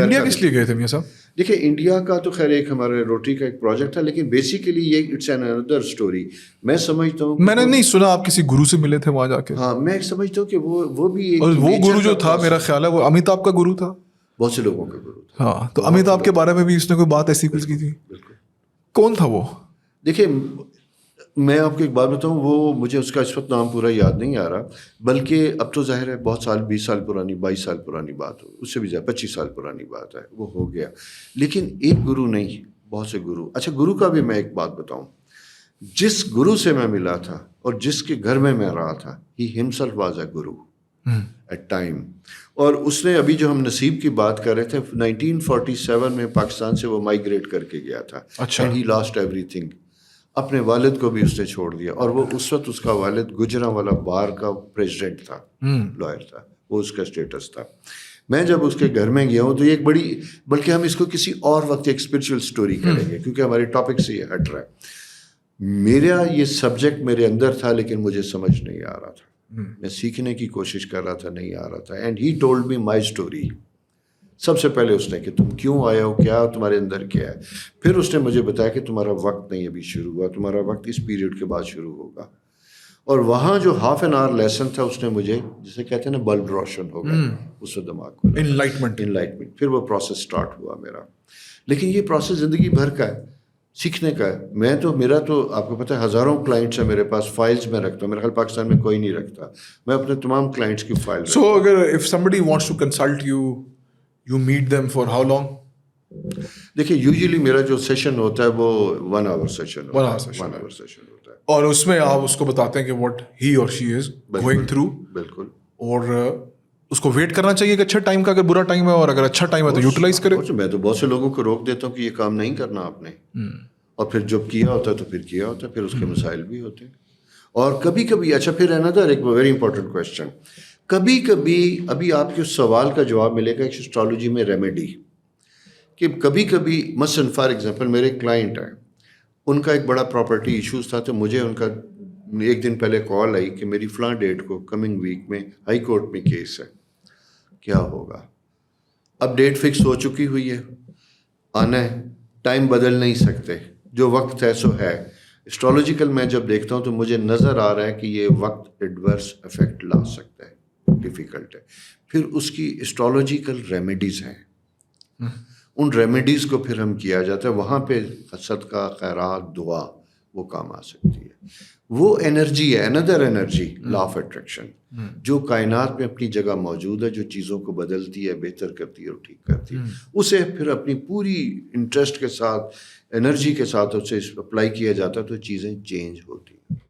India کس لیے گئے تھے میاں صاحب؟ دیکھیں انڈیا کا تو خیر ایک ہمارے روٹری کا ایک پروجیکٹ تھا, لیکن بیسیکلی یہ اٹس این اندر اسٹوری. میں سمجھتا ہوں, میں نے نہیں سنا آپ کسی گرو سے ملے تھے وہاں جا کے. ہاں میں سمجھتا ہوں کہ وہ بھی ایک, اور وہ گرو جو تھا میرا خیال ہے وہ امیتابھ کا گرو تھا. بہت سے لوگوں کا گرو تھا. ہاں تو امیتابھ کے بارے میں بھی اس نے کوئی بات ایسی کچھ کی تھی. بالکل. کون تھا وہ؟ دیکھیں میں آپ کو ایک بات بتاؤں, وہ مجھے اس کا اس وقت نام پورا یاد نہیں آ رہا, بلکہ اب تو ظاہر ہے بہت سال, 20 سال پرانی, 22 سال پرانی بات ہو, اس سے بھی زیادہ 25 سال پرانی بات ہے, وہ ہو گیا. لیکن ایک گرو نہیں, بہت سے گرو. اچھا گرو کا بھی میں ایک بات بتاؤں, جس گرو سے میں ملا تھا اور جس کے گھر میں رہا تھا, he himself was a guru at time. اور اس نے ابھی جو ہم نصیب کی بات کر رہے تھے, 1947 میں پاکستان سے وہ مائیگریٹ کر کے گیا تھا. And he last every thing. اپنے والد کو بھی اس نے چھوڑ دیا, اور وہ اس وقت اس کا والد گجرانوالہ بار کا پریزیڈنٹ تھا, لائر تھا, وہ اس کا اسٹیٹس تھا. میں جب اس کے گھر میں گیا ہوں تو یہ ایک بڑی, بلکہ ہم اس کو کسی اور وقت ایک اسپرچل اسٹوری کریں گے کیونکہ ہمارے ٹاپک سے یہ ہٹ رہا ہے. میرا یہ سبجیکٹ میرے اندر تھا لیکن مجھے سمجھ نہیں آ رہا تھا, میں سیکھنے کی کوشش کر رہا تھا, نہیں آ رہا تھا. And he told me my story. سب سے پہلے اس نے کہ تم کیوں آئے ہو, کیا تمہارے اندر کیا ہے. پھر اس نے مجھے بتایا کہ تمہارا وقت نہیں ابھی شروع ہوا, تمہارا وقت اس پیریڈ کے بعد شروع ہوگا. اور وہاں جو ہاف این آور لیسن تھا اس نے مجھے, جسے کہتے ہیں نا بلب روشن ہو گیا اس وقت دماغ کو, انلائٹمنٹ. پھر وہ پروسیس سٹارٹ ہوا میرا. لیکن یہ پروسیس زندگی بھر کا ہے, سیکھنے کا ہے. میرا تو آپ کو پتہ ہے ہزاروں کلائنٹس ہیں میرے پاس, فائلز میں رکھتا ہوں. میرے خیال پاکستان میں کوئی نہیں رکھتا. میں اپنے تمام کلائنٹس کی فائل. سو اگر if somebody wants to consult you, you meet them for how long? دیکھیے یوزلی میرا جو سیشن ہوتا ہے وہ 1 hour سیشن ہوتا ہے. اور اس میں آپ اس کو بتاتے ہیں کہ what he or she is going through. بالکل. اور اس کو ویٹ کرنا چاہیے کہ اچھا ٹائم کا, اگر برا ٹائم ہے, اور اگر اچھا ٹائم ہے تو یوٹیلائز کرے. میں تو بہت سے لوگوں کو روک دیتا ہوں کہ یہ کام نہیں کرنا آپ نے, اور پھر جب کیا ہوتا ہے تو پھر کیا ہوتا ہے, پھر اس کے مسائل بھی ہوتے ہیں. اور کبھی کبھی, اچھا پھر another ایک ویری امپورٹنٹ کویسچن, کبھی کبھی ابھی آپ کے اس سوال کا جواب ملے گا ایک اسٹرالوجی میں ریمیڈی, کہ کبھی کبھی مثلاً فار ایگزامپل میرے کلائنٹ ہیں, ان کا ایک بڑا پراپرٹی ایشوز تھا, تو مجھے ان کا ایک دن پہلے کال آئی کہ میری فلاں ڈیٹ کو کمنگ ویک میں ہائی کورٹ میں کیس ہے, کیا ہوگا. اب ڈیٹ فکس ہو چکی ہوئی ہے, آنا ہے, ٹائم بدل نہیں سکتے, جو وقت ہے سو ہے. اسٹرالوجیکل میں جب دیکھتا ہوں تو مجھے نظر آ رہا ہے کہ یہ وقت ایڈورس افیکٹ لا سکتا ہے, ڈیفیکلٹ ہے. پھر اس کی اسٹرالوجیکل ریمیڈیز ہیں, ان ریمیڈیز کو پھر ہم کیا جاتا ہے. وہاں پہ صدقہ, خیرات, دعا وہ کام آ سکتی ہے. وہ انرجی ہے, اندر انرجی, لا آف اٹریکشن, جو کائنات میں اپنی جگہ موجود ہے, جو چیزوں کو بدلتی ہے, بہتر کرتی ہے اور ٹھیک کرتی ہے. اسے پھر اپنی پوری انٹرسٹ کے ساتھ, انرجی کے ساتھ اسے اپلائی کیا جاتا ہے تو چیزیں چینج ہوتی ہیں.